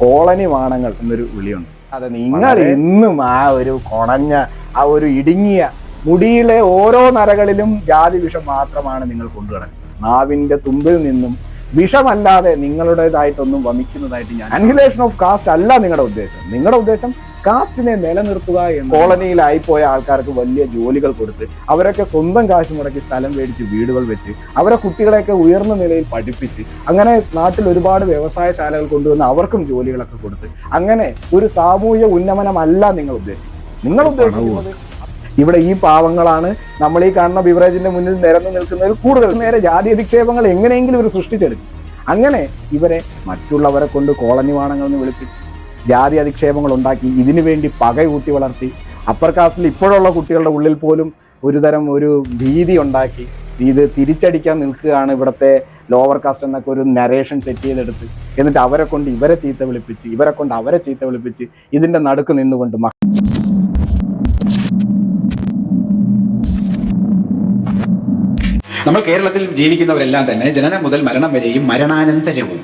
Colony വാണങ്ങൾ എന്നൊരു വിളിയുണ്ട്. അതെ, നിങ്ങൾ ഇന്നും ആ ഒരു കൊണഞ്ഞ ആ ഒരു ഇടുങ്ങിയ മുടിയിലെ ഓരോ നരകളിലും ജാതി വിഷം മാത്രമാണ് നിങ്ങൾ കൊണ്ടുകിടക്കുന്നത്. നാവിന്റെ തുമ്പിൽ നിന്നും വിഷമല്ലാതെ നിങ്ങളുടേതായിട്ടൊന്നും വമിക്കുന്നതായിട്ട് ഞാൻ. അനിഹിലേഷൻ ഓഫ് കാസ്റ്റ് അല്ല നിങ്ങളുടെ ഉദ്ദേശം. നിങ്ങളുടെ ഉദ്ദേശം കാസ്റ്റിനെ നിലനിർത്തുക എന്ന്. കോളനിയിലായിപ്പോയ ആൾക്കാർക്ക് വലിയ ജോലികൾ കൊടുത്ത് അവരൊക്കെ സ്വന്തം കാശ് മുടക്കി സ്ഥലം മേടിച്ച് വീടുകൾ വെച്ച് അവരെ കുട്ടികളെയൊക്കെ ഉയർന്ന നിലയിൽ പഠിപ്പിച്ച് അങ്ങനെ നാട്ടിൽ ഒരുപാട് വ്യവസായശാലകൾ കൊണ്ടുവന്ന് അവർക്കും ജോലികളൊക്കെ കൊടുത്ത് അങ്ങനെ ഒരു സാമൂഹ്യ ഉന്നമനമല്ല നിങ്ങൾ ഉദ്ദേശിക്കുന്നത്. നിങ്ങൾ ഉദ്ദേശിക്കുന്നത് ഇവിടെ ഈ പാവങ്ങളാണ് നമ്മൾ ഈ കാണുന്ന ബിവറേജിന്റെ മുന്നിൽ നിരന്നു നിൽക്കുന്നതിൽ കൂടുതൽ. നേരെ ജാതി അധിക്ഷേപങ്ങൾ എങ്ങനെയെങ്കിലും ഇവർ സൃഷ്ടിച്ചെടുക്കും. അങ്ങനെ ഇവരെ മറ്റുള്ളവരെ കൊണ്ട് കോളനി വാണങ്ങളെന്ന് വിളിപ്പിച്ച് ജാതി അധിക്ഷേപങ്ങൾ ഉണ്ടാക്കി ഇതിനു വേണ്ടി പകയൂട്ടി വളർത്തി അപ്പർ കാസ്റ്റിൽ ഇപ്പോഴുള്ള കുട്ടികളുടെ ഉള്ളിൽ പോലും ഒരുതരം ഒരു ഭീതി ഉണ്ടാക്കി ഇത് തിരിച്ചടിക്കാൻ നിൽക്കുകയാണ് ഇവിടുത്തെ ലോവർ കാസ്റ്റ് എന്നൊക്കെ ഒരു നരേഷൻ സെറ്റ് ചെയ്തെടുത്ത് എന്നിട്ട് അവരെ കൊണ്ട് ഇവരെ ചീത്ത വിളിപ്പിച്ച് ഇവരെ കൊണ്ട് അവരെ ചീത്ത വിളിപ്പിച്ച് ഇതിന്റെ നടുക്ക് നിന്നുകൊണ്ട് നമ്മൾ കേരളത്തിൽ ജീവിക്കുന്നവരെല്ലാം തന്നെ ജനനം മുതൽ മരണം വരെയും മരണാനന്തരവും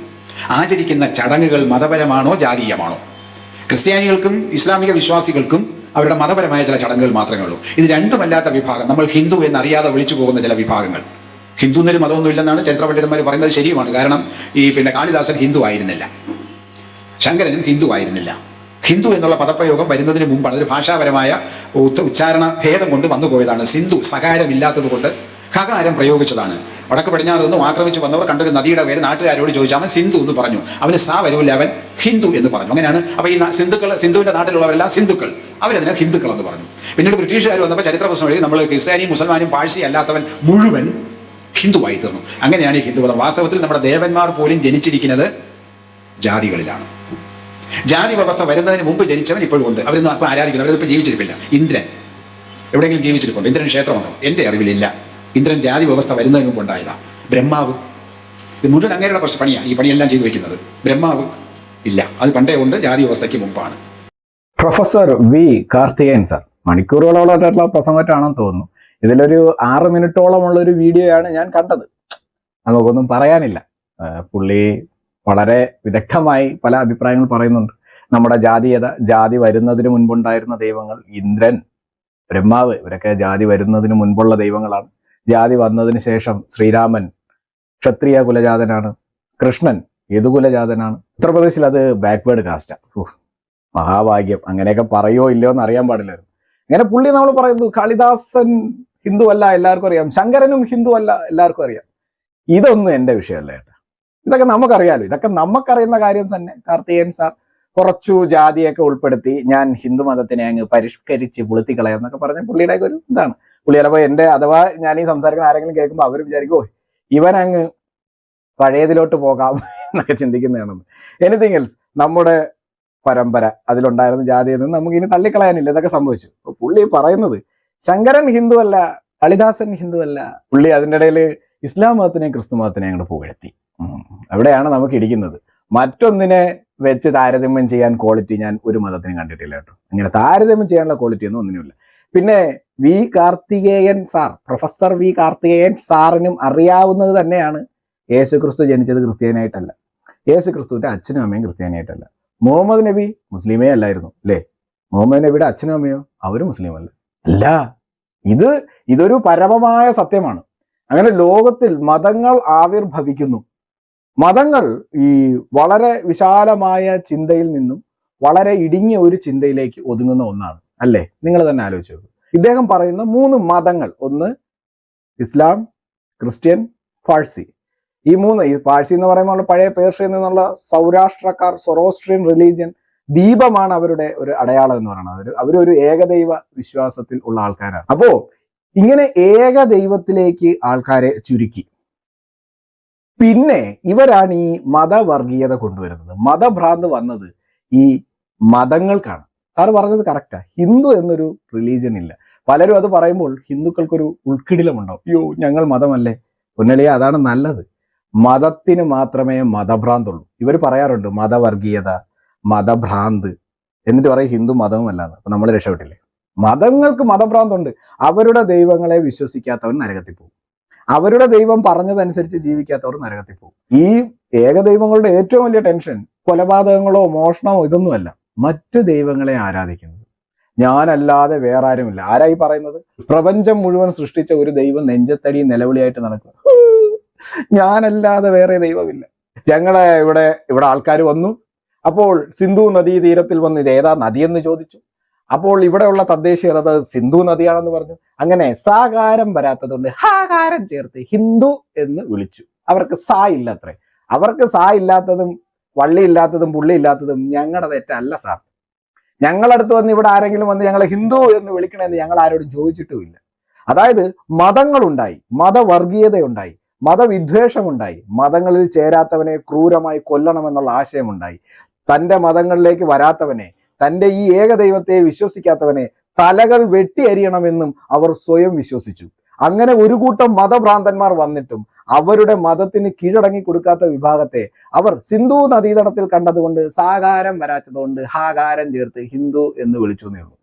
ആചരിക്കുന്ന ചടങ്ങുകൾ മതപരമാണോ ജാതീയമാണോ? ക്രിസ്ത്യാനികൾക്കും ഇസ്ലാമിക വിശ്വാസികൾക്കും അവരുടെ മതപരമായ ചില ചടങ്ങുകൾ മാത്രമേ ഉള്ളൂ. ഇത് രണ്ടുമല്ലാത്ത വിഭാഗം, നമ്മൾ ഹിന്ദു എന്നറിയാതെ വിളിച്ചു പോകുന്ന ചില വിഭാഗങ്ങൾ. ഹിന്ദു എന്നൊരു മതമൊന്നും ഇല്ലെന്നാണ് ചരിത്ര പണ്ഡിതന്മാർ പറയുന്നത്. ശരിയുമാണ്. കാരണം ഈ കാളിദാസൻ ഹിന്ദു ആയിരുന്നില്ല, ശങ്കരനും ഹിന്ദു ആയിരുന്നില്ല. ഹിന്ദു എന്നുള്ള പദപ്രയോഗം വരുന്നതിന് മുമ്പാണ്. അതൊരു ഭാഷാപരമായ ഉച്ചാരണ ഭേദം കൊണ്ട് വന്നു പോയതാണ്. സിന്ധു സകാരമില്ലാത്തത് കൊണ്ട് ഖകാരം പ്രയോഗിച്ചതാണ്. വടക്ക് പടിഞ്ഞാറ് നിന്നും ആക്രമിച്ച് വന്നവർ കണ്ടൊരു നദിയുടെ പേര് നാട്ടുകാരോട് ചോദിച്ചാൽ അവൻ സിന്ധു എന്ന് പറഞ്ഞു. അവന് സാ വരൂല്ല, അവൻ ഹിന്ദു എന്ന് പറഞ്ഞു. അങ്ങനെയാണ്. അപ്പൊ ഈ സിന്ധുവിന്റെ നാട്ടിലുള്ളവരെല്ലാം സിന്ധുക്കൾ, അവരതിനെ ഹിന്ദുക്കൾ എന്ന് പറഞ്ഞു. പിന്നീട് ബ്രിട്ടീഷുകാർ വന്നപ്പോൾ ചരിത്ര പ്രശ്നം വഴി നമ്മൾ ക്രിസ്ത്യാനിയും മുസൽമാനും പാഴ്സി അല്ലാത്തവൻ മുഴുവൻ ഹിന്ദുവായി തീർന്നു. അങ്ങനെയാണ് ഈ ഹിന്ദുമതം. വാസ്തവത്തിൽ നമ്മുടെ ദേവന്മാർ പോലും ജനിച്ചിരിക്കുന്നത് ജാതികളിലാണ്. ജാതി വ്യവസ്ഥ വരുന്നതിന് മുമ്പ് ജനിച്ചവൻ ഇപ്പോഴും ഉണ്ട്. അവരൊന്നും അപ്പം ആരാധിക്കുന്നു. അവരിപ്പോൾ ജീവിച്ചിരിപ്പില്ല. ഇന്ദ്രൻ എവിടെയെങ്കിലും ജീവിച്ചിരിപ്പുണ്ട്? ഇന്ദ്രൻ ക്ഷേത്രമുണ്ടോ? എൻ്റെ അറിവിലില്ല. ഇന്ദ്രൻ ജാതി വ്യവസ്ഥ വരുന്നതിന് മുമ്പ് ഉണ്ടായതാ. ബ്രഹ്മാവ്, ഇത് മുഴുവൻ അങ്ങനെയുള്ള പ്രശ്ന പണിയാണ് ഈ പണിയെല്ലാം ചെയ്തു വെക്കുന്നത്. ബ്രഹ്മാവ് ഇല്ല, അത് പണ്ടേ ഉണ്ട്, ജാതി വ്യവസ്ഥയ്ക്ക് മുമ്പാണ്. പ്രൊഫസർ വി കാർത്തികേയൻ സാർ മണിക്കൂറുകളോളമായിട്ടുള്ള പ്രസംഗമായിട്ടാണെന്ന് തോന്നുന്നു. ഇതിലൊരു 6 മിനിറ്റോളമുള്ള ഒരു വീഡിയോയാണ് ഞാൻ കണ്ടത്. നമുക്കൊന്നും പറയാനില്ല. പുള്ളി വളരെ വിദഗ്ധമായി പല അഭിപ്രായങ്ങൾ പറയുന്നുണ്ട്. നമ്മുടെ ജാതീയത, ജാതി വരുന്നതിന് മുൻപുണ്ടായിരുന്ന ദൈവങ്ങൾ, ഇന്ദ്രൻ, ബ്രഹ്മാവ്, ഇവരൊക്കെ ജാതി വരുന്നതിന് മുൻപുള്ള ദൈവങ്ങളാണ്. ജാതി വന്നതിന് ശേഷം ശ്രീരാമൻ ക്ഷത്രിയ കുലജാതനാണ്, കൃഷ്ണൻ യദുകുലജാതനാണ്. ഉത്തർപ്രദേശിൽ അത് ബാക്ക്വേർഡ് കാസ്റ്റാ. മഹാഭാഗ്യം. അങ്ങനെയൊക്കെ പറയോ ഇല്ലയോ എന്ന് അറിയാൻ പാടില്ലായിരുന്നു. അങ്ങനെ പുള്ളി നമ്മൾ പറയുന്നു കാളിദാസൻ ഹിന്ദു അല്ല, എല്ലാവർക്കും അറിയാം. ശങ്കരനും ഹിന്ദു അല്ല, എല്ലാവർക്കും അറിയാം. ഇതൊന്നും എൻ്റെ വിഷയമല്ല കേട്ടോ. ഇതൊക്കെ നമുക്കറിയാലോ. ഇതൊക്കെ നമുക്കറിയുന്ന കാര്യം തന്നെ. കാർത്തികേയൻ സാർ കുറച്ചു ജാതിയൊക്കെ ഉൾപ്പെടുത്തി ഞാൻ ഹിന്ദു മതത്തിനെ അങ്ങ് പരിഷ്കരിച്ച് പുളുത്തിക്കളയാം എന്നൊക്കെ പറഞ്ഞ പുള്ളിയുടെ ഒരു ഇതാണ്. പുള്ളി ചിലപ്പോൾ എൻ്റെ അഥവാ ഞാൻ ഈ സംസാരിക്കുന്ന ആരെങ്കിലും കേൾക്കുമ്പോൾ അവർ വിചാരിക്കും ഇവൻ അങ്ങ് പഴയതിലോട്ട് പോകാം എന്നൊക്കെ ചിന്തിക്കുന്നതാണെന്ന്. എനിത്തിങ് എൽസ്, നമ്മുടെ പരമ്പര അതിലുണ്ടായിരുന്ന ജാതിയെന്ന് നമുക്ക് ഇനി തള്ളിക്കളയാനില്ല. ഇതൊക്കെ സംഭവിച്ചു. അപ്പൊ പുള്ളി പറയുന്നത് ശങ്കരൻ ഹിന്ദു അല്ല, കാളിദാസൻ ഹിന്ദു അല്ല. പുള്ളി അതിൻ്റെ ഇടയിൽ ഇസ്ലാം മതത്തിനെയും ക്രിസ്തു മതത്തിനെയും അങ്ങോട്ട് പുകഴ്ത്തി. അവിടെയാണ് നമുക്ക് ഇടിക്കുന്നത്. മറ്റൊന്നിനെ വെച്ച് താരതമ്യം ചെയ്യാൻ ക്വാളിറ്റി ഞാൻ ഒരു മതത്തിനും കണ്ടിട്ടില്ല കേട്ടോ. അങ്ങനെ താരതമ്യം ചെയ്യാനുള്ള ക്വാളിറ്റി ഒന്നും ഒന്നിനുമില്ല. പിന്നെ V Karthikeyan sir, professor V Karthikeyan സാറിനും അറിയാവുന്നത് തന്നെയാണ് യേശുക്രിസ്തു ജനിച്ചത് ക്രിസ്ത്യാനിയായിട്ടല്ല. യേശുക്രിസ്തുവിന്റെ അച്ഛനും അമ്മയും ക്രിസ്ത്യാനിയായിട്ടല്ല. മുഹമ്മദ് നബി മുസ്ലിമേ അല്ലായിരുന്നു അല്ലേ? മുഹമ്മദ് നബിയുടെ അച്ഛനും അമ്മയോ അവരും മുസ്ലിം അല്ല. ഇതൊരു പരമമായ സത്യമാണ്. അങ്ങനെ ലോകത്തിൽ മതങ്ങൾ ആവിർഭവിക്കുന്നു. മതങ്ങൾ ഈ വളരെ വിശാലമായ ചിന്തയിൽ നിന്നും വളരെ ഇടുങ്ങിയ ഒരു ചിന്തയിലേക്ക് ഒതുങ്ങുന്ന ഒന്നാണ് അല്ലേ? നിങ്ങൾ തന്നെ ആലോചിച്ച് നോക്കൂ. ഇദ്ദേഹം പറയുന്ന 3 മതങ്ങൾ, ഒന്ന് ഇസ്ലാം, ക്രിസ്ത്യൻ, പാഴ്സി. ഈ പാഴ്സി എന്ന് പറയുമ്പോൾ പഴയ പേർഷ്യയിൽ നിന്നുള്ള സൗരാഷ്ട്രക്കാർ, സൊറോസ്ട്രിയൻ റിലീജിയൻ ദീപമാണ് അവരുടെ ഒരു അടയാളം എന്ന് പറയുന്നത്. അവരൊരു ഏകദൈവ വിശ്വാസത്തിൽ ഉള്ള ആൾക്കാരാണ്. അപ്പോ ഇങ്ങനെ ഏകദൈവത്തിലേക്ക് ആൾക്കാരെ ചുരുക്കി. പിന്നെ ഇവരാണ് ഈ മതവർഗീയത കൊണ്ടുവരുന്നത്. മതഭ്രാന്ത് വന്നത് ഈ മതങ്ങൾക്കാണ്. സാറ് പറഞ്ഞത് കറക്റ്റാ. ഹിന്ദു എന്നൊരു റിലീജിയൻ ഇല്ല. പലരും അത് പറയുമ്പോൾ ഹിന്ദുക്കൾക്കൊരു ഉൾക്കിടിലമുണ്ടാവും. അയ്യോ ഞങ്ങൾ മതമല്ലേ? പൊന്നളിയ, അതാണ് നല്ലത്. മതത്തിന് മാത്രമേ മതഭ്രാന്തുള്ളൂ. ഇവർ പറയാറുണ്ട് മതവർഗീയത, മതഭ്രാന്ത്, എന്നിട്ട് പറയും ഹിന്ദു മതവും അല്ലാന്ന്. അപ്പൊ നമ്മൾ രക്ഷപ്പെട്ടില്ലേ? മതങ്ങൾക്ക് മതഭ്രാന്തുണ്ട്. അവരുടെ ദൈവങ്ങളെ വിശ്വസിക്കാത്തവൻ നരകത്തിൽ പോകും. അവരുടെ ദൈവം പറഞ്ഞതനുസരിച്ച് ജീവിക്കാത്തവർ നരകത്തിൽ പോകും. ഈ ഏകദൈവങ്ങളുടെ ഏറ്റവും വലിയ ടെൻഷൻ കൊലപാതകങ്ങളോ മോഷണമോ ഇതൊന്നുമല്ല, മറ്റു ദൈവങ്ങളെ ആരാധിക്കുന്നത്. ഞാനല്ലാതെ വേറെ ആരുമില്ല. ആരായി പറയുന്നത്? പ്രപഞ്ചം മുഴുവൻ സൃഷ്ടിച്ച ഒരു ദൈവം നെഞ്ചത്തടി നിലവിളിയായിട്ട് നടക്കുക. ഞാനല്ലാതെ വേറെ ദൈവമില്ല. ഞങ്ങളെ ഇവിടെ ആൾക്കാർ വന്നു. അപ്പോൾ സിന്ധു നദീ തീരത്തിൽ വന്ന് ഇത് ഏതാ നദിയെന്ന് ചോദിച്ചു. അപ്പോൾ ഇവിടെയുള്ള തദ്ദേശീയർ അത് സിന്ധു നദിയാണെന്ന് പറഞ്ഞു. അങ്ങനെ സാകാരം വരാത്തതുകൊണ്ട് ഹാകാരം ചേർത്ത് ഹിന്ദു എന്ന് വിളിച്ചു. അവർക്ക് സാ ഇല്ല അത്രേ. അവർക്ക് സാ ഇല്ലാത്തതും വള്ളി ഇല്ലാത്തതും പുള്ളി ഇല്ലാത്തതും ഞങ്ങളുടെ തെറ്റല്ല സാർ. ഞങ്ങളടുത്ത് വന്ന് ഇവിടെ ആരെങ്കിലും വന്ന് ഞങ്ങളെ ഹിന്ദു എന്ന് വിളിക്കണമെന്ന് ഞങ്ങൾ ആരോടും ചോദിച്ചിട്ടുമില്ല. അതായത് മതങ്ങളുണ്ടായി, മതവർഗീയതയുണ്ടായി, മതവിദ്വേഷമുണ്ടായി, മതങ്ങളിൽ ചേരാത്തവനെ ക്രൂരമായി കൊല്ലണമെന്നുള്ള ആശയമുണ്ടായി, തൻ്റെ മതങ്ങളിലേക്ക് വരാത്തവനെ, തൻ്റെ ഈ ഏകദൈവത്തെ വിശ്വസിക്കാത്തവനെ തലകൾ വെട്ടിയരിയണമെന്നും അവർ സ്വയം വിശ്വസിച്ചു. അങ്ങനെ ഒരു കൂട്ടം മതഭ്രാന്തന്മാർ വന്നിട്ടും അവരുടെ മതത്തിന് കീഴടങ്ങി കൊടുക്കാത്ത വിഭാഗത്തെ അവർ സിന്ധു നദീതടത്തിൽ കണ്ടതുകൊണ്ട് സാകാരം വരാച്ചതുകൊണ്ട് ഹാകാരം ചേർത്ത് ഹിന്ദു എന്ന് വിളിച്ചു എന്നേ ഉള്ളൂ.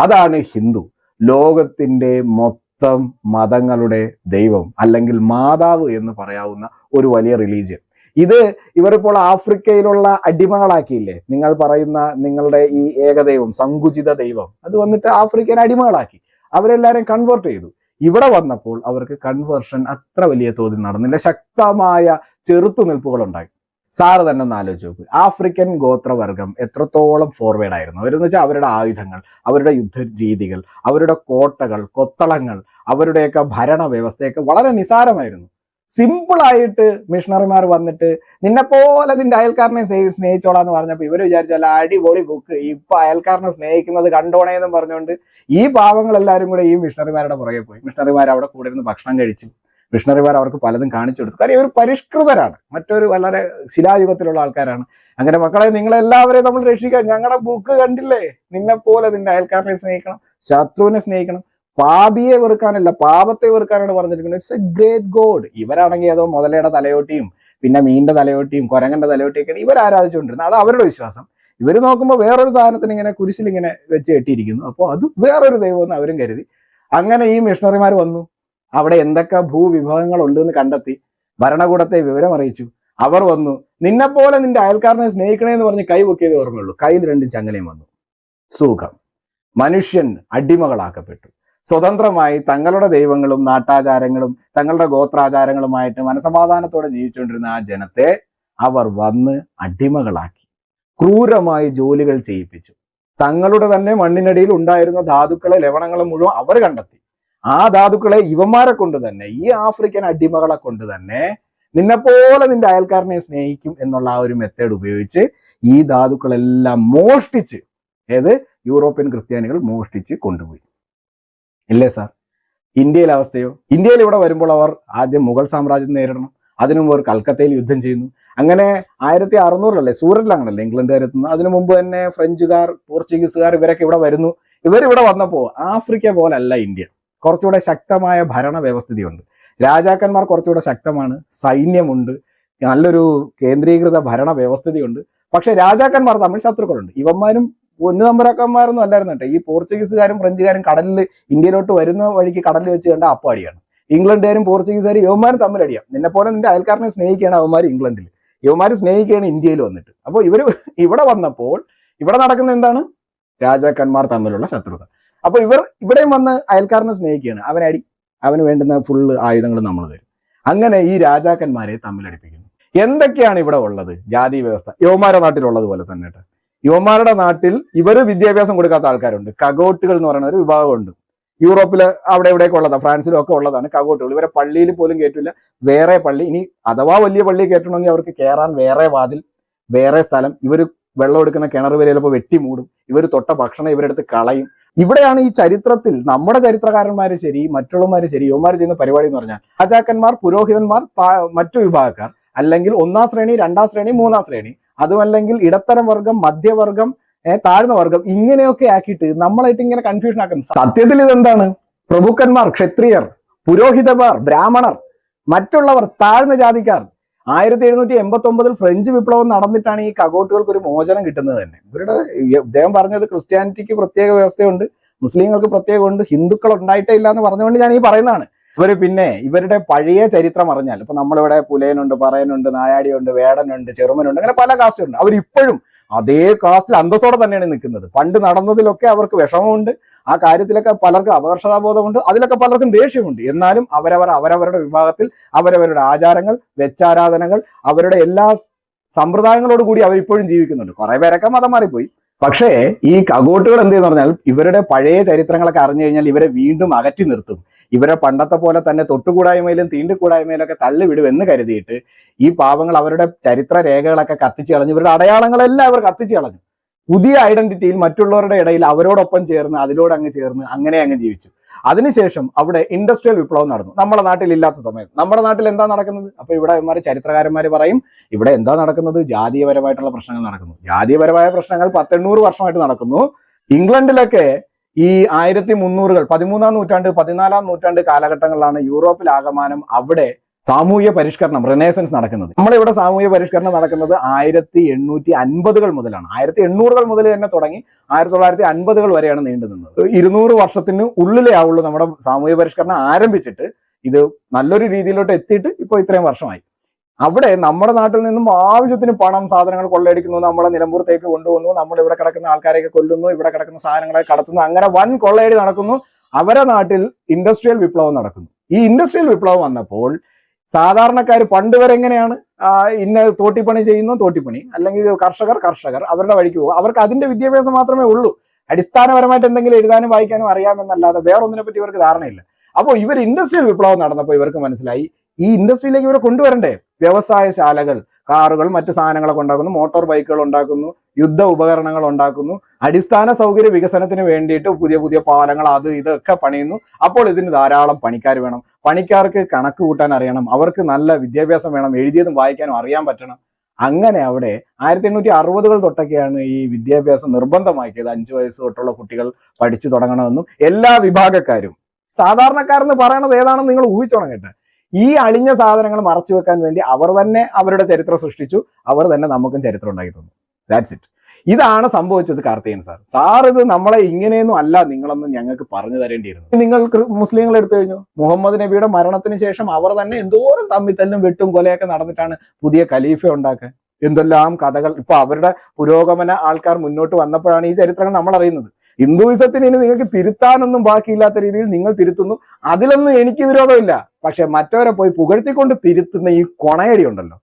അതാണ് ഹിന്ദു, ലോകത്തിന്റെ മൊത്തം മതങ്ങളുടെ ദൈവം അല്ലെങ്കിൽ മാതാവ് എന്ന് പറയാവുന്ന ഒരു വലിയ റിലീജിയൻ. ഇത് ഇവരിപ്പോൾ ആഫ്രിക്കയിലുള്ള അടിമകളാക്കിയില്ലേ? നിങ്ങൾ പറയുന്ന നിങ്ങളുടെ ഈ ഏകദൈവം, സങ്കുചിത ദൈവം, അത് വന്നിട്ട് ആഫ്രിക്കൻ അടിമകളാക്കി അവരെല്ലാരും കൺവേർട്ട് ചെയ്തു. ഇവിടെ വന്നപ്പോൾ അവർക്ക് കൺവേർഷൻ അത്ര വലിയ തോതിൽ നടന്നില്ല. ശക്തമായ ചെറുത്തുനിൽപ്പുകൾ ഉണ്ടായി. സാറ് തന്നെ ഒന്ന് ആലോചിച്ച് നോക്ക്, ആഫ്രിക്കൻ ഗോത്രവർഗം എത്രത്തോളം ഫോർവേഡ് ആയിരുന്നു. അവരെന്ന് വെച്ചാൽ അവരുടെ ആയുധങ്ങൾ, അവരുടെ യുദ്ധ രീതികൾ, അവരുടെ കോട്ടകൾ, കൊത്തളങ്ങൾ, അവരുടെയൊക്കെ ഭരണ വ്യവസ്ഥയൊക്കെ വളരെ നിസാരമായിരുന്നു. സിമ്പിളായിട്ട് മിഷണറിമാർ വന്നിട്ട് നിന്നെപ്പോലെ നിന്റെ അയൽക്കാരനെ സ്നേഹിച്ചോളാന്ന് പറഞ്ഞപ്പോൾ ഇവർ വിചാരിച്ചല്ല അടിപൊളി ബുക്ക്, ഇപ്പൊ അയൽക്കാരനെ സ്നേഹിക്കുന്നത് കണ്ടോണേന്നും പറഞ്ഞുകൊണ്ട് ഈ പാവങ്ങളെല്ലാവരും കൂടെ ഈ മിഷണറിമാരുടെ പുറകെ പോയി. മിഷണറിമാർ അവിടെ കൂടെ ഇരുന്ന് ഭക്ഷണം കഴിച്ചു. മിഷണറിമാർ അവർക്ക് പലതും കാണിച്ചു കൊടുത്തു. കാര്യം ഇവർ പരിഷ്കൃതരാണ്, മറ്റൊരു വളരെ ശിലായുഗത്തിലുള്ള ആൾക്കാരാണ്. അങ്ങനെ മക്കളെ നിങ്ങളെല്ലാവരെയും നമ്മൾ രക്ഷിക്കാം, ഞങ്ങളുടെ ബുക്ക് കണ്ടില്ലേ, നിന്നെപ്പോലെ നിന്റെ അയൽക്കാരനെ സ്നേഹിക്കണം, ശത്രുവിനെ സ്നേഹിക്കണം, പാപിയെ വെറുക്കാനല്ല പാപത്തെ വെറുക്കാനാണ് പറഞ്ഞിരിക്കുന്നത്. It's a great God. ഇവരാണെങ്കിൽ ഏതോ മുതലയുടെ തലയോട്ടിയും പിന്നെ മീനിന്റെ തലയോട്ടിയും കുരങ്ങന്റെ തലയോട്ടിയൊക്കെയാണ് ഇവർ ആരാധിച്ചുകൊണ്ടിരുന്നത്. അത് അവരുടെ വിശ്വാസം. ഇവർ നോക്കുമ്പോൾ വേറൊരു സാധനത്തിന് ഇങ്ങനെ കുരിശിൽ ഇങ്ങനെ വെച്ച് കെട്ടിയിരിക്കുന്നു. അപ്പോൾ അത് വേറൊരു ദൈവമെന്ന് അവരും കരുതി. അങ്ങനെ ഈ മിഷണറിമാർ വന്നു, അവിടെ എന്തൊക്കെ ഭൂവിഭവങ്ങൾ ഉണ്ടെന്ന് കണ്ടെത്തി, ഭരണകൂടത്തെ വിവരം അറിയിച്ചു. അവർ വന്നു, നിന്നെപ്പോലെ നിന്റെ അയൽക്കാരനെ സ്നേഹിക്കണേന്ന് പറഞ്ഞ് കൈ പൊക്കിയത് ഓർമ്മയുള്ളൂ. കയ്യിൽ 2 ചങ്ങലയും വന്നു. സുഖം. മനുഷ്യൻ അടിമകളാക്കപ്പെട്ടു. സ്വതന്ത്രമായി തങ്ങളുടെ ദൈവങ്ങളും നാട്ടാചാരങ്ങളും തങ്ങളുടെ ഗോത്രാചാരങ്ങളുമായിട്ട് മനസമാധാനത്തോടെ ജീവിച്ചുകൊണ്ടിരുന്ന ആ ജനത്തെ അവർ വന്ന് അടിമകളാക്കി, ക്രൂരമായി ജോലികൾ ചെയ്യിപ്പിച്ചു. തങ്ങളുടെ തന്നെ മണ്ണിനടിയിൽ ഉണ്ടായിരുന്ന ധാതുക്കളെ ലവണങ്ങളും മുഴുവൻ അവർ കണ്ടെത്തി. ആ ധാതുക്കളെ ഇവന്മാരെ കൊണ്ട് തന്നെ, ഈ ആഫ്രിക്കൻ അടിമകളെ കൊണ്ട് തന്നെ നിന്നെപ്പോലെ നിന്റെ അയൽക്കാരനെ സ്നേഹിക്കും എന്നുള്ള ആ ഒരു മെത്തേഡ് ഉപയോഗിച്ച് ഈ ധാതുക്കളെല്ലാം മോഷ്ടിച്ച്, യൂറോപ്യൻ ക്രിസ്ത്യാനികൾ മോഷ്ടിച്ച് കൊണ്ടുപോയി. ഇല്ലേ സാർ? ഇന്ത്യയിലെ അവസ്ഥയോ? ഇന്ത്യയിൽ ഇവിടെ വരുമ്പോൾ അവർ ആദ്യം മുഗൾ സാമ്രാജ്യം നേരിടണം. അതിനു മുമ്പ് അവർ കൽക്കത്തയിൽ യുദ്ധം ചെയ്യുന്നു. അങ്ങനെ 1600 സൂററ്റിലാണല്ലോ ഇംഗ്ലണ്ടുകാരെത്തുന്നു. അതിനു മുമ്പ് തന്നെ ഫ്രഞ്ചുകാർ, പോർച്ചുഗീസുകാർ ഇവരൊക്കെ ഇവിടെ വരുന്നു. ഇവരിവിടെ വന്നപ്പോൾ ആഫ്രിക്ക പോലല്ല ഇന്ത്യ. കുറച്ചുകൂടെ ശക്തമായ ഭരണ വ്യവസ്ഥിതിയുണ്ട്. രാജാക്കന്മാർ കുറച്ചുകൂടെ ശക്തമാണ്, സൈന്യമുണ്ട്, നല്ലൊരു കേന്ദ്രീകൃത ഭരണ വ്യവസ്ഥിതിയുണ്ട്. പക്ഷെ രാജാക്കന്മാർ തമ്മിൽ ശത്രുക്കളുണ്ട്. ഇവന്മാരും പൊന്നുതമ്പരാക്കന്മാരൊന്നും അല്ലായിരുന്നു കേട്ടോ. ഈ പോർച്ചുഗീസുകാരും ഫ്രഞ്ചുകാരും കടലിൽ ഇന്ത്യയിലോട്ട് വരുന്ന വഴിക്ക് കടലിൽ വെച്ച് കണ്ട അപ്പാടിയാണ്. ഇംഗ്ലണ്ടുകാരും പോർച്ചുഗീസുകാരും യവന്മാരും തമ്മിലടിയാം. നിന്നെ പോലെ നിന്റെ അയൽക്കാരനെ സ്നേഹിക്കുകയാണ് അവന്മാർ ഇംഗ്ലണ്ടിൽ, യവന്മാർ സ്നേഹിക്കുകയാണ് ഇന്ത്യയിൽ വന്നിട്ട്. അപ്പോൾ ഇവർ ഇവിടെ വന്നപ്പോൾ ഇവിടെ നടക്കുന്ന എന്താണ്? രാജാക്കന്മാർ തമ്മിലുള്ള ശത്രുത. അപ്പൊ ഇവിടെയും വന്ന് അയൽക്കാരനെ സ്നേഹിക്കുകയാണ്. അവനടി, അവന് വേണ്ടുന്ന ഫുള്ള് ആയുധങ്ങൾ നമ്മൾ തരും. അങ്ങനെ ഈ രാജാക്കന്മാരെ തമ്മിലടിപ്പിക്കുന്നു. എന്തൊക്കെയാണ് ഇവിടെ ഉള്ളത്? ജാതി വ്യവസ്ഥ യവന്മാരുടെ നാട്ടിലുള്ളത് പോലെ തന്നെ കേട്ടോ. യുവമാരുടെ നാട്ടിൽ ഇവര് വിദ്യാഭ്യാസം കൊടുക്കാത്ത ആൾക്കാരുണ്ട്. കഗോട്ടുകൾ എന്ന് പറയുന്ന ഒരു വിഭാഗമുണ്ട്. യൂറോപ്പില് അവിടെ ഇവിടെയൊക്കെ ഉള്ളതാണ്, ഫ്രാൻസിലും ഒക്കെ ഉള്ളതാണ് കഗോട്ടുകൾ. ഇവരെ പള്ളിയിൽ പോലും കയറ്റില്ല. വേറെ പള്ളി, ഇനി അഥവാ വലിയ പള്ളി കയറ്റണമെങ്കിൽ അവർക്ക് കയറാൻ വേറെ വാതിൽ, വേറെ സ്ഥലം. ഇവർ വെള്ളം എടുക്കുന്ന കിണർ വരെ ചിലപ്പോൾ വെട്ടിമൂടും. ഇവർ തൊട്ട ഭക്ഷണം ഇവരെടുത്ത് കളയും. ഇവിടെയാണ് ഈ ചരിത്രത്തിൽ നമ്മുടെ ചരിത്രകാരന്മാര് ശരി, മറ്റുള്ളവന്മാര് ശരി, യുവമാർ ചെയ്യുന്ന പരിപാടി എന്ന് പറഞ്ഞാൽ രാജാക്കന്മാർ, പുരോഹിതന്മാർ, മറ്റു വിഭാഗക്കാർ, അല്ലെങ്കിൽ 1ാം ശ്രേണി, 2ാം ശ്രേണി, 3ാം ശ്രേണി, അതുമല്ലെങ്കിൽ ഇടത്തരം വർഗം, മധ്യവർഗം, താഴ്ന്ന വർഗം, ഇങ്ങനെയൊക്കെ ആക്കിയിട്ട് നമ്മളായിട്ട് ഇങ്ങനെ കൺഫ്യൂഷൻ ആക്കുന്നു. സത്യത്തിൽ ഇതെന്താണ്? പ്രഭുക്കന്മാർ, ക്ഷത്രിയർ, പുരോഹിതന്മാർ, ബ്രാഹ്മണർ, മറ്റുള്ളവർ, താഴ്ന്ന ജാതിക്കാർ. 1789 ഫ്രഞ്ച് വിപ്ലവം നടന്നിട്ടാണ് ഈ കഗോട്ടുകൾക്ക് ഒരു മോചനം കിട്ടുന്നത് തന്നെ. ഇദ്ദേഹം പറഞ്ഞത് ക്രിസ്ത്യാനിറ്റിക്ക് പ്രത്യേക വ്യവസ്ഥയുണ്ട്, മുസ്ലിങ്ങൾക്ക് പ്രത്യേകമുണ്ട്, ഹിന്ദുക്കൾ ഉണ്ടായിട്ടേ ഇല്ല എന്ന് പറഞ്ഞുകൊണ്ട് ഞാൻ ഈ പറയുന്നതാണ്. ഇവര് പിന്നെ ഇവരുടെ പഴയ ചരിത്രം അറിഞ്ഞാൽ, ഇപ്പൊ നമ്മളിവിടെ പുലയനുണ്ട്, പറയനുണ്ട്, നായാടിയുണ്ട്, വേടനുണ്ട്, ചെറുമനുണ്ട്, അങ്ങനെ പല കാസ്റ്റുണ്ട്. അവരിപ്പോഴും അതേ കാസ്റ്റിൽ അന്തസ്സോടെ തന്നെയാണ് നിൽക്കുന്നത്. പണ്ട് നടന്നതിലൊക്കെ അവർക്ക് വിഷമമുണ്ട്, ആ കാര്യത്തിലൊക്കെ പലർക്കും അപകർഷതാബോധമുണ്ട്, അതിലൊക്കെ പലർക്കും ദേഷ്യമുണ്ട്. എന്നാലും അവരവരുടെ വിഭാഗത്തിൽ അവരവരുടെ ആചാരങ്ങൾ, വെച്ചാരാധനകൾ, അവരുടെ എല്ലാ സമ്പ്രദായങ്ങളോട് കൂടി അവരിപ്പോഴും ജീവിക്കുന്നുണ്ട്. കുറെ പേരൊക്കെ മതം മാറിപ്പോയി. പക്ഷേ ഈ കഗോട്ടുകൾ എന്ത് ചെയ്യുന്ന പറഞ്ഞാൽ ഇവരുടെ പഴയ ചരിത്രങ്ങളൊക്കെ അറിഞ്ഞു കഴിഞ്ഞാൽ ഇവരെ വീണ്ടും അകറ്റി നിർത്തും. ഇവരെ പണ്ടത്തെ പോലെ തന്നെ തൊട്ടുകൂടായ്മയിലും തീണ്ടുകൂടായ്മയിലൊക്കെ തള്ളിവിടും എന്ന് കരുതിയിട്ട് ഈ പാവങ്ങൾ അവരുടെ ചരിത്ര രേഖകളൊക്കെ കത്തിച്ചു കളഞ്ഞു, ഇവരുടെ അടയാളങ്ങളെല്ലാം അവർ കത്തിച്ചു കളഞ്ഞു. പുതിയ ഐഡന്റിറ്റിയിൽ മറ്റുള്ളവരുടെ ഇടയിൽ അവരോടൊപ്പം ചേർന്ന് അതിലോട് അങ്ങ് ചേർന്ന് അങ്ങനെ അങ്ങ് ജീവിച്ചു. അതിനുശേഷം അവിടെ ഇൻഡസ്ട്രിയൽ വിപ്ലവം നടന്നു. നമ്മുടെ നാട്ടിൽ ഇല്ലാത്ത സമയത്ത് നമ്മുടെ നാട്ടിൽ എന്താ നടക്കുന്നത്? അപ്പൊ ഇവിടെ ചരിത്രകാരന്മാർ പറയും ഇവിടെ എന്താ നടക്കുന്നത്? ജാതീയപരമായിട്ടുള്ള പ്രശ്നങ്ങൾ നടക്കുന്നു. ജാതീയപരമായ പ്രശ്നങ്ങൾ 800 വർഷമായിട്ട് നടക്കുന്നു. ഇംഗ്ലണ്ടിലൊക്കെ ഈ 1300-കൾ 13-ാം നൂറ്റാണ്ട് 14-ാം നൂറ്റാണ്ട് കാലഘട്ടങ്ങളിലാണ് യൂറോപ്പിൽ ആകമാനം അവിടെ സാമൂഹ്യ പരിഷ്കരണം, റിനേസൻസ് നടക്കുന്നത്. നമ്മളിവിടെ സാമൂഹ്യ പരിഷ്കരണം നടക്കുന്നത് 1850-കൾ മുതലാണ്. 1800-കൾ മുതൽ തന്നെ തുടങ്ങി 1950-കൾ വരെയാണ് നീണ്ടു നിന്നത്. 200 വർഷത്തിന് ഉള്ളിലേ ആവുള്ളൂ നമ്മുടെ സാമൂഹ്യ പരിഷ്കരണം ആരംഭിച്ചിട്ട് ഇത് നല്ലൊരു രീതിയിലോട്ട് എത്തിയിട്ട് ഇപ്പോൾ ഇത്രയും വർഷമായി. അവിടെ നമ്മുടെ നാട്ടിൽ നിന്നും ആവശ്യത്തിന് പണം, സാധനങ്ങൾ കൊള്ളയടിക്കുന്നു, നമ്മളെ നിലമ്പൂർത്തേക്ക് കൊണ്ടുപോകുന്നു, നമ്മൾ ഇവിടെ കിടക്കുന്ന ആൾക്കാരെയൊക്കെ കൊല്ലുന്നു, ഇവിടെ കിടക്കുന്ന സാധനങ്ങളെ കടത്തുന്നു, അങ്ങനെ വൻ കൊള്ളയടി നടക്കുന്നു. അവരെ നാട്ടിൽ ഇൻഡസ്ട്രിയൽ വിപ്ലവം നടക്കുന്നു. ഈ ഇൻഡസ്ട്രിയൽ വിപ്ലവം വന്നപ്പോൾ സാധാരണക്കാർ പണ്ട് വരെ എങ്ങനെയാണ് ഇന്ന തോട്ടിപ്പണി ചെയ്യുന്നു, തോട്ടിപ്പണി, അല്ലെങ്കിൽ കർഷകർ അവരുടെ വഴിക്ക് പോകും. അവർക്ക് അതിന്റെ വിദ്യാഭ്യാസം മാത്രമേ ഉള്ളൂ. അടിസ്ഥാനപരമായിട്ട് എന്തെങ്കിലും എഴുതാനും വായിക്കാനും അറിയാമെന്നല്ലാതെ വേറൊന്നിനെ പറ്റി ഇവർക്ക് ധാരണയില്ല. അപ്പോൾ ഇവർ ഇൻഡസ്ട്രിയൽ വിപ്ലവം നടന്നപ്പോൾ ഇവർക്ക് മനസ്സിലായി ഈ ഇൻഡസ്ട്രിയിലേക്ക് ഇവരെ കൊണ്ടുവരണ്ടേ. വ്യവസായശാലകൾ, കാറുകൾ, മറ്റു സാധനങ്ങളൊക്കെ ഉണ്ടാക്കുന്നു, മോട്ടോർ ബൈക്കുകൾ ഉണ്ടാക്കുന്നു, യുദ്ധ ഉപകരണങ്ങൾ ഉണ്ടാക്കുന്നു, അടിസ്ഥാന സൗകര്യ വികസനത്തിന് വേണ്ടിയിട്ട് പുതിയ പുതിയ പാലങ്ങൾ, അത് ഇതൊക്കെ പണിയുന്നു. അപ്പോൾ ഇതിന് ധാരാളം പണിക്കാർ വേണം. പണിക്കാർക്ക് കണക്ക് കൂട്ടാൻ അറിയണം, അവർക്ക് നല്ല വിദ്യാഭ്യാസം വേണം, എഴുതിയതും വായിക്കാനും അറിയാൻ പറ്റണം. അങ്ങനെ അവിടെ 1860-കൾ തൊട്ടൊക്കെയാണ് ഈ വിദ്യാഭ്യാസം നിർബന്ധമാക്കിയത്. 5 വയസ്സ് തൊട്ടുള്ള കുട്ടികൾ പഠിച്ചു തുടങ്ങണമെന്നും എല്ലാ വിഭാഗക്കാരും. സാധാരണക്കാരെന്ന് പറയണത് ഏതാണെന്ന് നിങ്ങൾ ഊഹിച്ചോണം കേട്ടെ. ഈ അളിഞ്ഞ സാധനങ്ങൾ മറച്ചു വെക്കാൻ വേണ്ടി അവർ തന്നെ അവരുടെ ചരിത്രം സൃഷ്ടിച്ചു. അവർ തന്നെ നമുക്കും ചരിത്രം ഉണ്ടാക്കി തന്നു. That's it. ഇതാണ് സംഭവിച്ചത് കാർത്തികൻ സാർ ഇത് നമ്മളെ ഇങ്ങനെയൊന്നും അല്ല നിങ്ങളൊന്നും ഞങ്ങൾക്ക് പറഞ്ഞു തരേണ്ടിയിരുന്നു. നിങ്ങൾ മുസ്ലിങ്ങൾ എടുത്തു കഴിഞ്ഞു, മുഹമ്മദ് നബിയുടെ മരണത്തിന് ശേഷം അവർ തന്നെ എന്തോരം തമ്മിത്തല്ലും വെട്ടും കൊലയൊക്കെ നടന്നിട്ടാണ് പുതിയ ഖലീഫ ഉണ്ടാക്കാൻ. എന്തെല്ലാം കഥകൾ. ഇപ്പൊ അവരുടെ പുരോഗമന ആൾക്കാർ മുന്നോട്ട് വന്നപ്പോഴാണ് ഈ ചരിത്രങ്ങൾ നമ്മൾ അറിയുന്നത്. ഹിന്ദുയിസത്തിന് ഇനി നിങ്ങൾക്ക് തിരുത്താനൊന്നും ബാക്കിയില്ലാത്ത രീതിയിൽ നിങ്ങൾ തിരുത്തുന്നു. അതിലൊന്നും എനിക്ക് വിരോധമില്ല. പക്ഷെ മറ്റവരെ പോയി പുകഴ്ത്തിക്കൊണ്ട് തിരുത്തുന്ന ഈ കൊണയടി ഉണ്ടല്ലോ,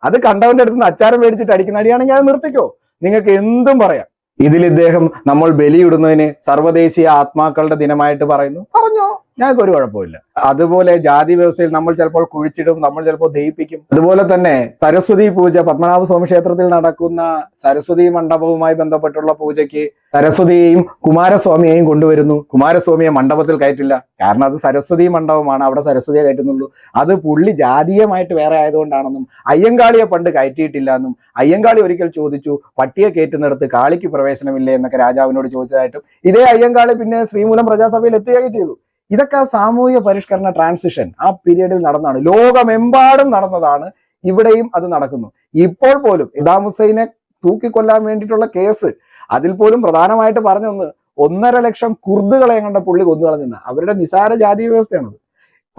അത് കണ്ടവന്റെ അടുത്ത് നിന്ന് അച്ചാരം മേടിച്ചിട്ട് അടിക്കുന്ന അടിയാണെങ്കിൽ അത് നിർത്തിക്കോ. നിങ്ങൾക്ക് എന്തും പറയാം. ഇതിൽ ഇദ്ദേഹം നമ്മൾ ബലിയിടുന്നതിന് സർവ്വദേശീയ ആത്മാക്കളുടെ ദിനമായിട്ട് പറഞ്ഞോ, ഞങ്ങൾക്ക് ഒരു കുഴപ്പമില്ല. അതുപോലെ ജാതി വ്യവസ്ഥയിൽ നമ്മൾ ചിലപ്പോൾ കുഴിച്ചിടും, നമ്മൾ ചിലപ്പോൾ ദഹിപ്പിക്കും. അതുപോലെ തന്നെ സരസ്വതി പൂജ, പത്മനാഭസ്വാമി ക്ഷേത്രത്തിൽ നടക്കുന്ന സരസ്വതി മണ്ഡപവുമായി ബന്ധപ്പെട്ടുള്ള പൂജയ്ക്ക് സരസ്വതിയെയും കുമാരസ്വാമിയെയും കൊണ്ടുവരുന്നു. കുമാരസ്വാമിയെ മണ്ഡപത്തിൽ കയറ്റില്ല, കാരണം അത് സരസ്വതി മണ്ഡപമാണ്, അവിടെ സരസ്വതിയെ കയറ്റുന്നുള്ളൂ. അത് പുള്ളി ജാതീയമായിട്ട് വേറെ ആയതുകൊണ്ടാണെന്നും അയ്യങ്കാളിയെ പണ്ട് കയറ്റിയിട്ടില്ല എന്നും അയ്യങ്കാളി ഒരിക്കൽ ചോദിച്ചു, പട്ടിയെ കയറ്റുന്നിടത്ത് കാളിക്ക് പ്രവേശനമില്ലേ എന്നൊക്കെ രാജാവിനോട് ചോദിച്ചതായിട്ടും ഇതേ അയ്യങ്കാളി പിന്നെ ശ്രീമൂലം പ്രജാസഭയിൽ എത്തുകയും ചെയ്തു. ഇതൊക്കെ സാമൂഹ്യ പരിഷ്കരണ ട്രാൻസിഷൻ ആ പീരീഡിൽ നടന്നതാണ്. ലോകമെമ്പാടും നടന്നതാണ്. ഇവിടെയും അത് നടക്കുന്നു. ഇപ്പോൾ പോലും സദ്ദാം ഹുസൈനെ തൂക്കിക്കൊല്ലാൻ വേണ്ടിയിട്ടുള്ള കേസ്, അതിൽ പോലും പ്രധാനമായിട്ട് പറഞ്ഞൊന്ന് 1.5 ലക്ഷം കുർദുകളെ കണ്ട പുള്ളി കൊന്നു കളഞ്ഞെന്ന്. അവരുടെ നിസാര ജാതി വ്യവസ്ഥയാണത്.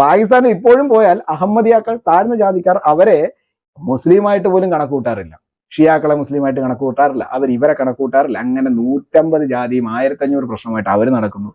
പാകിസ്ഥാനിൽ ഇപ്പോഴും പോയാൽ അഹമ്മദിയാക്കൾ, താഴ്ന്ന ജാതിക്കാർ, അവരെ മുസ്ലിമായിട്ട് പോലും കണക്ക് കൂട്ടാറില്ല. ഷിയാക്കളെ മുസ്ലിമായിട്ട് കണക്ക് കൂട്ടാറില്ല, അവർ ഇവരെ കണക്ക് കൂട്ടാറില്ല. അങ്ങനെ 150 ജാതിയും 1500 പ്രശ്നമായിട്ട് അവർ നടക്കുന്നു.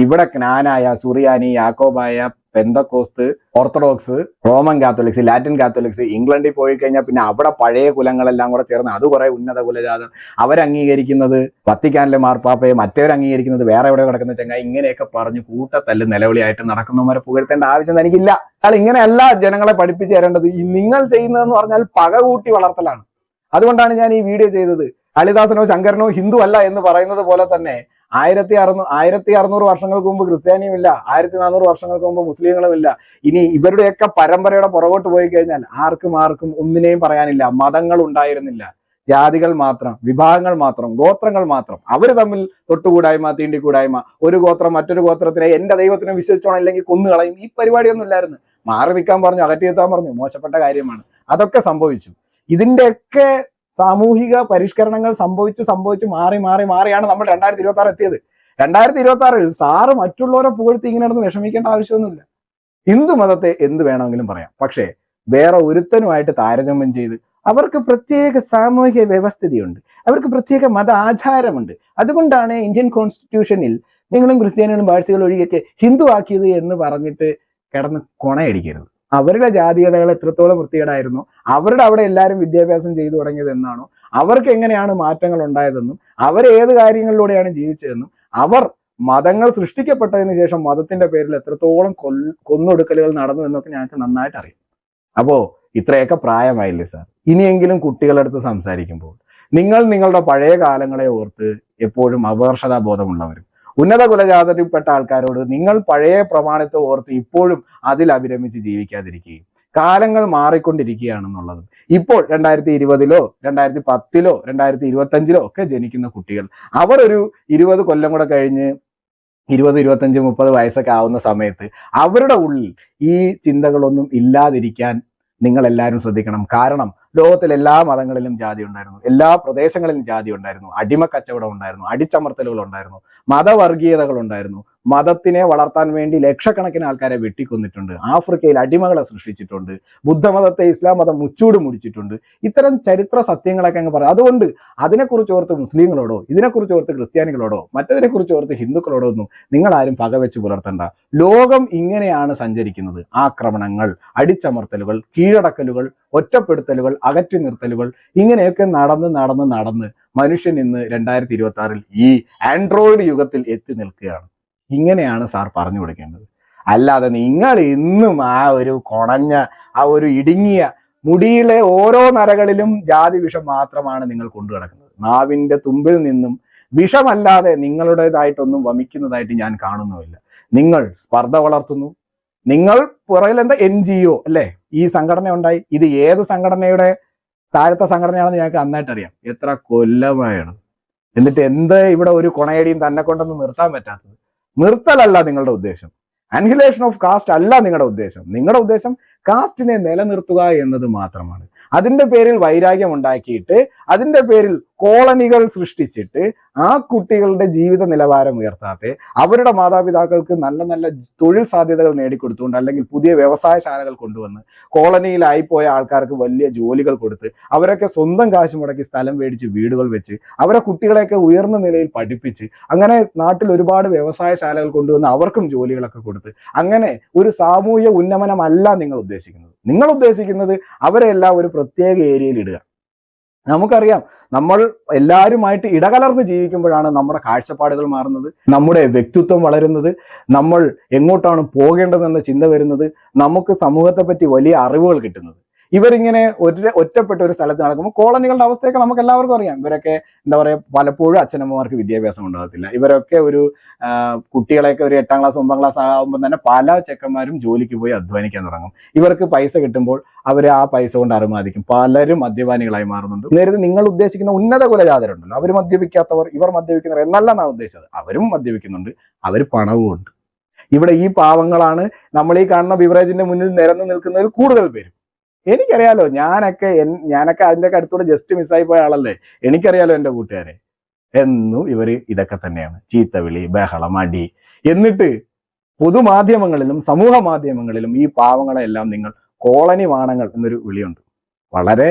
ഇവിടെ Knanaya, Suriyani, Yakobaya, Pentecost, Orthodox, Roman Catholics, Latin Catholics, ഇംഗ്ലണ്ടിൽ പോയി കഴിഞ്ഞാൽ പിന്നെ അവിടെ പഴയ കുലങ്ങളെല്ലാം കൂടെ ചേർന്ന് അത് കുറെ ഉന്നത കുലജാതം. അവരംഗീകരിക്കുന്നത് വത്തിക്കാനിലെ മാർപ്പാപ്പയെ, മറ്റവർ അംഗീകരിക്കുന്നത് വേറെ എവിടെ കിടക്കുന്ന ചങ്ങായി. ഇങ്ങനെയൊക്കെ പറഞ്ഞു കൂട്ടത്തല്ല് നിലവിളിയായിട്ട് നടക്കുന്നവരെ പുകഴ്ത്തേണ്ട ആവശ്യം എനിക്കില്ല. അയാൾ ഇങ്ങനെയല്ല ജനങ്ങളെ പഠിപ്പിച്ചു തരേണ്ടത്. ഈ നിങ്ങൾ ചെയ്യുന്നതെന്ന് പറഞ്ഞാൽ പക കൂട്ടി വളർത്തലാണ്. അതുകൊണ്ടാണ് ഞാൻ ഈ വീഡിയോ ചെയ്തത്. കാളിദാസനോ ശങ്കരനോ ഹിന്ദു അല്ല എന്ന് പറയുന്നത് പോലെ തന്നെ 1600 വർഷങ്ങൾക്ക് മുമ്പ് ക്രിസ്ത്യാനിയും ഇല്ല, 1400 വർഷങ്ങൾക്ക് മുമ്പ് മുസ്ലിങ്ങളും ഇല്ല. ഇനി ഇവരുടെയൊക്കെ പരമ്പരയുടെ പുറകോട്ട് പോയി കഴിഞ്ഞാൽ ആർക്കും ഒന്നിനെയും പറയാനില്ല. മതങ്ങൾ ഉണ്ടായിരുന്നില്ല, ജാതികൾ മാത്രം, വിഭാഗങ്ങൾ മാത്രം, ഗോത്രങ്ങൾ മാത്രം. അവർ തമ്മിൽ തൊട്ടുകൂടായ്മ, തീണ്ടിക്കൂടായ്മ. ഒരു ഗോത്രം മറ്റൊരു ഗോത്രത്തിനെ എന്റെ ദൈവത്തിനെ വിശ്വസിച്ചോണം ഇല്ലെങ്കിൽ കൊന്നുകളയും. ഈ പരിപാടിയൊന്നും ഇല്ലായിരുന്നു. മാറി നിൽക്കാൻ പറഞ്ഞു, അകറ്റി നിർത്താൻ പറഞ്ഞു. മോശപ്പെട്ട കാര്യമാണ്. അതൊക്കെ സംഭവിച്ചു. ഇതിന്റെയൊക്കെ സാമൂഹിക പരിഷ്കരണങ്ങൾ സംഭവിച്ച് മാറിയാണ് നമ്മൾ 2026 എത്തിയത്. 2026-ൽ സാറ് മറ്റുള്ളവരെ പുകഴ്ത്തി ഇങ്ങനെ നടന്ന് വിഷമിക്കേണ്ട ആവശ്യമൊന്നുമില്ല. ഹിന്ദു മതത്തെ എന്ത് വേണമെങ്കിലും പറയാം. പക്ഷേ വേറെ ഒരുത്തനുമായിട്ട് താരതമ്യം ചെയ്ത് അവർക്ക് പ്രത്യേക സാമൂഹിക വ്യവസ്ഥിതിയുണ്ട്, അവർക്ക് പ്രത്യേക മത ആചാരമുണ്ട്. അതുകൊണ്ടാണ് ഇന്ത്യൻ കോൺസ്റ്റിറ്റ്യൂഷനിൽ നിങ്ങളും ക്രിസ്ത്യാനികളും പാഴ്സികളും ഒഴികെ ഹിന്ദു ആക്കിയത് എന്ന് പറഞ്ഞിട്ട് കിടന്ന് കൊണയടിക്കരുത്. അവരുടെ ജാതീയതകൾ എത്രത്തോളം വൃത്തികേടായിരുന്നു, അവരുടെ അവിടെ എല്ലാവരും വിദ്യാഭ്യാസം ചെയ്തു തുടങ്ങിയത് എന്നാണോ, അവർക്ക് എങ്ങനെയാണ് മാറ്റങ്ങൾ ഉണ്ടായതെന്നും അവർ ഏത് കാര്യങ്ങളിലൂടെയാണ് ജീവിച്ചതെന്നും, അവർ മതങ്ങൾ സൃഷ്ടിക്കപ്പെട്ടതിന് ശേഷം മതത്തിന്റെ പേരിൽ എത്രത്തോളം കൊന്നൊടുക്കലുകൾ നടന്നു എന്നൊക്കെ ഞങ്ങൾക്ക് നന്നായിട്ട് അറിയാം. അപ്പോ ഇത്രയൊക്കെ പ്രായമായില്ലേ സാർ, ഇനിയെങ്കിലും കുട്ടികളടുത്ത് സംസാരിക്കുമ്പോൾ നിങ്ങൾ നിങ്ങളുടെ പഴയ കാലങ്ങളെ ഓർത്ത് എപ്പോഴും അപകർഷതാബോധമുള്ളവരും ഉന്നത കുലജാതരിൽപ്പെട്ട ആൾക്കാരോട് നിങ്ങൾ പഴയ പ്രമാണത്തെ ഓർത്ത് ഇപ്പോഴും അതിൽ അഭിരമിച്ച് ജീവിക്കാതിരിക്കുകയും കാലങ്ങൾ മാറിക്കൊണ്ടിരിക്കുകയാണെന്നുള്ളതും ഇപ്പോൾ 2020-ലോ 2010-ലോ 2025-ലോ ഒക്കെ ജനിക്കുന്ന കുട്ടികൾ അവർ ഒരു 20 കൊല്ലം കൂടെ കഴിഞ്ഞ് 20, 25, 30 വയസ്സൊക്കെ ആവുന്ന സമയത്ത് അവരുടെ ഉള്ളിൽ ഈ ചിന്തകളൊന്നും ഇല്ലാതിരിക്കാൻ നിങ്ങൾ എല്ലാവരും ശ്രദ്ധിക്കണം. കാരണം ലോകത്തിൽ എല്ലാ മതങ്ങളിലും ജാതി ഉണ്ടായിരുന്നു, എല്ലാ പ്രദേശങ്ങളിലും ജാതി ഉണ്ടായിരുന്നു, അടിമക്കച്ചവടം ഉണ്ടായിരുന്നു, അടിച്ചമർത്തലുകൾ ഉണ്ടായിരുന്നു, മതവർഗീയതകൾ ഉണ്ടായിരുന്നു. മതത്തിനെ വളർത്താൻ വേണ്ടി ലക്ഷക്കണക്കിന് ആൾക്കാരെ വെട്ടിക്കൊന്നിട്ടുണ്ട്, ആഫ്രിക്കയിൽ അടിമകളെ സൃഷ്ടിച്ചിട്ടുണ്ട്, ബുദ്ധമതത്തെ ഇസ്ലാം മതം മുച്ചൂട് മുടിച്ചിട്ടുണ്ട്. ഇത്തരം ചരിത്ര സത്യങ്ങളൊക്കെ അങ്ങ് പറയാം. അതുകൊണ്ട് അതിനെക്കുറിച്ച് ഓർത്ത് മുസ്ലിങ്ങളോടോ ഇതിനെക്കുറിച്ച് ഓർത്ത് ക്രിസ്ത്യാനികളോടോ മറ്റതിനെക്കുറിച്ച് ഓർത്ത് ഹിന്ദുക്കളോടോ ഒന്നും നിങ്ങളാരും പകവെച്ച് പുലർത്തണ്ട. ലോകം ഇങ്ങനെയാണ് സഞ്ചരിക്കുന്നത്. ആക്രമണങ്ങൾ, അടിച്ചമർത്തലുകൾ, കീഴടക്കലുകൾ, ഒറ്റപ്പെടുത്തലുകൾ, അകറ്റി നിർത്തലുകൾ, ഇങ്ങനെയൊക്കെ നടന്ന് മനുഷ്യൻ ഇന്ന് 2026-ൽ ഈ ആൻഡ്രോയിഡ് യുഗത്തിൽ എത്തി നിൽക്കുകയാണ്. ഇങ്ങനെയാണ് സാർ പറഞ്ഞു കൊടുക്കേണ്ടത്. അല്ലാതെ നിങ്ങൾ ഇന്നും ആ ഒരു കൊണഞ്ഞ ആ ഒരു ഇടുങ്ങിയ മുടിയിലെ ഓരോ നരകളിലും ജാതി വിഷം മാത്രമാണ് നിങ്ങൾ കൊണ്ടു കിടക്കുന്നത്. നാവിന്റെ തുമ്പിൽ നിന്നും വിഷമല്ലാതെ നിങ്ങളുടേതായിട്ടൊന്നും വമിക്കുന്നതായിട്ട് ഞാൻ കാണുന്നുമില്ല. നിങ്ങൾ സ്പർദ്ധ വളർത്തുന്നു. നിങ്ങൾ പുറകിൽ എന്താ NGO അല്ലേ, ഈ സംഘടന ഉണ്ടായി. ഇത് ഏത് സംഘടനയുടെ താഴത്തെ സംഘടനയാണെന്ന് ഞങ്ങൾക്ക് നന്നായിട്ട് അറിയാം. എത്ര കൊല്ലമായാണ്. എന്നിട്ട് എന്താ ഇവിടെ ഒരു കൊണയടിയും തന്നെ കൊണ്ടൊന്നും നിർത്താൻ പറ്റാത്തത്? നിർത്തലല്ല നിങ്ങളുടെ ഉദ്ദേശം, അൻഹിലേഷൻ ഓഫ് കാസ്റ്റ് അല്ല നിങ്ങളുടെ ഉദ്ദേശം. നിങ്ങളുടെ ഉദ്ദേശം കാസ്റ്റിനെ നിലനിർത്തുക എന്നത് മാത്രമാണ്. അതിന്റെ പേരിൽ വൈരാഗ്യം ഉണ്ടാക്കിയിട്ട് അതിന്റെ പേരിൽ കോളനികൾ സൃഷ്ടിച്ചിട്ട് ആ കുട്ടികളുടെ ജീവിത നിലവാരം ഉയർത്താതെ അവരുടെ മാതാപിതാക്കൾക്ക് നല്ല നല്ല തൊഴിൽ സാധ്യതകൾ നേടിക്കൊടുത്തുകൊണ്ട് അല്ലെങ്കിൽ പുതിയ വ്യവസായശാലകൾ കൊണ്ടുവന്ന് കോളനിയിലായിപ്പോയ ആൾക്കാർക്ക് വലിയ ജോലികൾ കൊടുത്ത് അവരൊക്കെ സ്വന്തം കാശ് മുടക്കി സ്ഥലം മേടിച്ച് വീടുകൾ വെച്ച് അവരെ കുട്ടികളെയൊക്കെ ഉയർന്ന നിലയിൽ പഠിപ്പിച്ച് അങ്ങനെ നാട്ടിൽ ഒരുപാട് വ്യവസായശാലകൾ കൊണ്ടുവന്ന് അവർക്കും ജോലികളൊക്കെ കൊടുത്ത് അങ്ങനെ ഒരു സാമൂഹ്യ ഉന്നമനമല്ല നിങ്ങൾ ഉദ്ദേശിക്കുന്നത്. നിങ്ങൾ ഉദ്ദേശിക്കുന്നത് അവരെല്ലാം ഒരു പ്രത്യേക ഏരിയയിൽ ഇടുക. നമുക്കറിയാം, നമ്മൾ എല്ലാവരുമായിട്ട് ഇടകലർന്ന് ജീവിക്കുമ്പോഴാണ് നമ്മുടെ കാഴ്ചപ്പാടുകൾ മാറുന്നത്, നമ്മുടെ വ്യക്തിത്വം വളരുന്നത്, നമ്മൾ എങ്ങോട്ടാണ് പോകേണ്ടതെന്ന ചിന്ത വരുന്നത്, നമുക്ക് സമൂഹത്തെ പറ്റി വലിയ അറിവുകൾ കിട്ടുന്നത്. ഇവരിങ്ങനെ ഒറ്റപ്പെട്ട ഒരു സ്ഥലത്ത് നടക്കുമ്പോൾ കോളനികളുടെ അവസ്ഥയൊക്കെ നമുക്ക് എല്ലാവർക്കും അറിയാം. ഇവരൊക്കെ എന്താ പറയുക, പലപ്പോഴും അച്ഛനമ്മമാർക്ക് വിദ്യാഭ്യാസം ഉണ്ടാകത്തില്ല. ഇവരൊക്കെ ഒരു കുട്ടികളെയൊക്കെ ഒരു 8ാം ക്ലാസ് 9ാം ക്ലാസ് ആകുമ്പോൾ തന്നെ പല ചെക്കന്മാരും ജോലിക്ക് പോയി അധ്വാനിക്കാൻ തുടങ്ങും. ഇവർക്ക് പൈസ കിട്ടുമ്പോൾ അവർ ആ പൈസ കൊണ്ട് അറുമാദിക്കും. പലരും മദ്യപാനികളായി മാറുന്നുണ്ട്. നേരത്തെ നിങ്ങൾ ഉദ്ദേശിക്കുന്ന ഉന്നത കുലജാതരുണ്ടല്ലോ, അവർ മദ്യപിക്കാത്തവർ, ഇവർ മദ്യപിക്കുന്നവർ എന്നല്ല നാം ഉദ്ദേശിച്ചത്. അവരും മദ്യപിക്കുന്നുണ്ട്, അവർ പണവും ഉണ്ട്. ഇവിടെ ഈ പാവങ്ങളാണ് നമ്മൾ ഈ കാണുന്ന ബിവറേജിന്റെ മുന്നിൽ നിരന്ന് നിൽക്കുന്നതിൽ കൂടുതൽ പേരും. എനിക്കറിയാലോ, ഞാനൊക്കെ അതിൻ്റെയൊക്കെ അടുത്തൂടെ ജസ്റ്റ് മിസ്സായി പോയ ആളല്ലേ. എനിക്കറിയാലോ എൻ്റെ കൂട്ടുകാരെ. എന്നും ഇവർ ഇതൊക്കെ തന്നെയാണ്, ചീത്തവിളി, ബഹളം, അടി. എന്നിട്ട് പൊതുമാധ്യമങ്ങളിലും സമൂഹ മാധ്യമങ്ങളിലും ഈ പാവങ്ങളെല്ലാം നിങ്ങൾ കോളനി വാണങ്ങൾ എന്നൊരു വിളിയുണ്ട്. വളരെ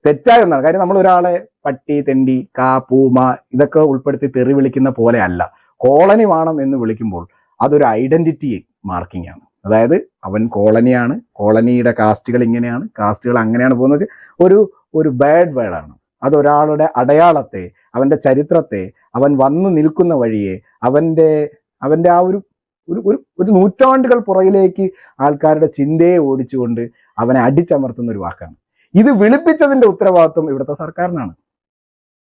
തെറ്റായ ഒന്നാണ്. കാര്യം നമ്മൾ ഒരാളെ പട്ടി, തെണ്ടി, കാ, പൂമ ഇതൊക്കെ ഉൾപ്പെടുത്തി തെറി വിളിക്കുന്ന പോലെ അല്ല. കോളനി വാണം എന്ന് വിളിക്കുമ്പോൾ അതൊരു ഐഡന്റിറ്റി മാർക്കിംഗ് ആണ്. അതായത് അവൻ കോളനിയാണ്, കോളനിയുടെ കാസ്റ്റുകൾ ഇങ്ങനെയാണ്, കാസ്റ്റുകൾ അങ്ങനെയാണ് പോകുന്നത്. ഒരു ബാഡ് വേർഡാണ്. അതൊരാളുടെ അടയാളത്തെ, അവൻ്റെ ചരിത്രത്തെ, അവൻ വന്നു നിൽക്കുന്ന വഴിയെ, അവൻ്റെ ആ ഒരു നൂറ്റാണ്ടുകൾ പുറകിലേക്ക് ആൾക്കാരുടെ ചിന്തയെ ഓടിച്ചുകൊണ്ട് അവനെ അടിച്ചമർത്തുന്ന ഒരു വാക്കാണ്. ഇത് വിളിപ്പിച്ചതിന്റെ ഉത്തരവാദിത്വം ഇവിടുത്തെ സർക്കാരിനാണ്.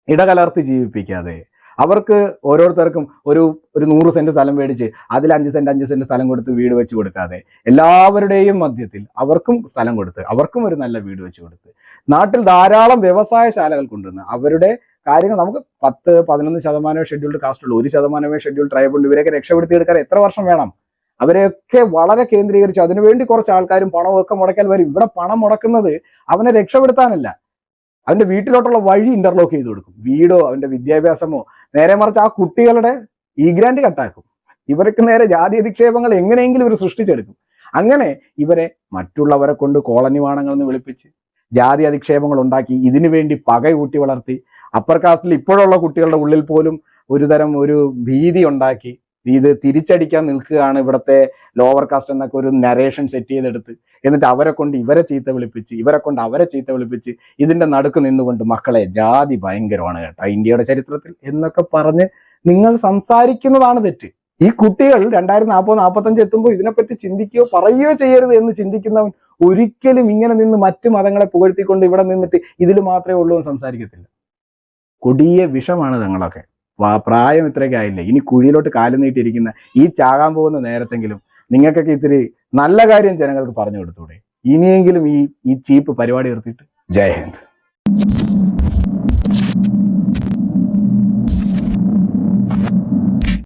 ഇടകലർത്തി ജീവിപ്പിക്കാതെ അവർക്ക് ഓരോരുത്തർക്കും ഒരു 100 സെന്റ് സ്ഥലം മേടിച്ച് അതിൽ 5 സെന്റ് സ്ഥലം കൊടുത്ത് വീട് വെച്ച് കൊടുക്കാതെ എല്ലാവരുടെയും മധ്യത്തിൽ അവർക്കും സ്ഥലം കൊടുത്ത് അവർക്കും ഒരു നല്ല വീട് വെച്ച് കൊടുത്ത് നാട്ടിൽ ധാരാളം വ്യവസായശാലകൾ കൊണ്ടുവന്ന് അവരുടെ കാര്യങ്ങൾ നമുക്ക് 10-11% ഷെഡ്യൂൾഡ് കാസ്റ്റ് ഉള്ളൂ, 1% ഷെഡ്യൂൾഡ് ട്രൈബ് ഉണ്ട്. ഇവരെയൊക്കെ രക്ഷപ്പെടുത്തിയെടുക്കാൻ എത്ര വർഷം വേണം? അവരെയൊക്കെ വളരെ കേന്ദ്രീകരിച്ചു അതിനുവേണ്ടി കുറച്ച് ആൾക്കാരും പണമൊക്കെ മുടക്കാൻ വരും. ഇവിടെ പണം മുടക്കുന്നത് അവനെ രക്ഷപ്പെടുത്താനല്ല, അവന്റെ വീട്ടിലോട്ടുള്ള വഴി ഇന്റർലോക്ക് ചെയ്ത് കൊടുക്കും. വീടോ അവന്റെ വിദ്യാഭ്യാസമോ, നേരെ മറിച്ച് ആ കുട്ടികളുടെ ഈ ഗ്രാൻഡ് കട്ടാക്കും. ഇവർക്ക് നേരെ ജാതി അധിക്ഷേപങ്ങൾ എങ്ങനെയെങ്കിലും ഇവർ സൃഷ്ടിച്ചെടുക്കും. അങ്ങനെ ഇവരെ മറ്റുള്ളവരെ കൊണ്ട് കോളനി വാണങ്ങളെന്ന് വിളിപ്പിച്ച് ജാതി അധിക്ഷേപങ്ങൾ ഉണ്ടാക്കി ഇതിനു വേണ്ടി പകയൂട്ടി വളർത്തി അപ്പർ കാസ്റ്റിൽ ഇപ്പോഴുള്ള കുട്ടികളുടെ ഉള്ളിൽ പോലും ഒരു ഭീതി ഉണ്ടാക്കി ഇത് തിരിച്ചടിക്കാൻ നിൽക്കുകയാണ് ഇവിടുത്തെ ലോവർ കാസ്റ്റ് എന്നൊക്കെ ഒരു നരേഷൻ സെറ്റ് ചെയ്തെടുത്ത് എന്നിട്ട് അവരെ കൊണ്ട് ഇവരെ ചീത്ത വിളിപ്പിച്ച് ഇവരെ കൊണ്ട് അവരെ ചീത്ത വിളിപ്പിച്ച് ഇതിന്റെ നടുക്ക് നിന്നുകൊണ്ട് മക്കളെ ജാതി ഭയങ്കരമാണ് കേട്ടോ ഇന്ത്യയുടെ ചരിത്രത്തിൽ എന്നൊക്കെ പറഞ്ഞ് നിങ്ങൾ സംസാരിക്കുന്നതാണ് തെറ്റ്. ഈ കുട്ടികൾ 2040-45 എത്തുമ്പോൾ ഇതിനെപ്പറ്റി ചിന്തിക്കുകയോ പറയുകയോ ചെയ്യരുത് എന്ന് ചിന്തിക്കുന്നവൻ ഒരിക്കലും ഇങ്ങനെ നിന്ന് മറ്റു മതങ്ങളെ പുകഴ്ത്തിക്കൊണ്ട് ഇവിടെ നിന്നിട്ട് ഇതിൽ മാത്രമേ ഉള്ളൂ എന്ന് സംസാരിക്കത്തില്ല. കൊടിയ വിഷമാണ് ഞങ്ങളൊക്കെ. പ്രായം ഇത്രയൊക്കെ ആയില്ലേ, ഇനി കുഴിയിലോട്ട് കാലം നീട്ടിയിരിക്കുന്ന ഈ ചാകാൻ പോകുന്ന നേരത്തെങ്കിലും നിങ്ങൾക്കൊക്കെ ഇത്തിരി നല്ല കാര്യം ജനങ്ങൾക്ക് പറഞ്ഞു കൊടുത്തൂടെ? ഇനിയെങ്കിലും ഈ ചീപ്പ് പരിപാടി നിർത്തിയിട്ട്. ജയ് ഹിന്ദ്.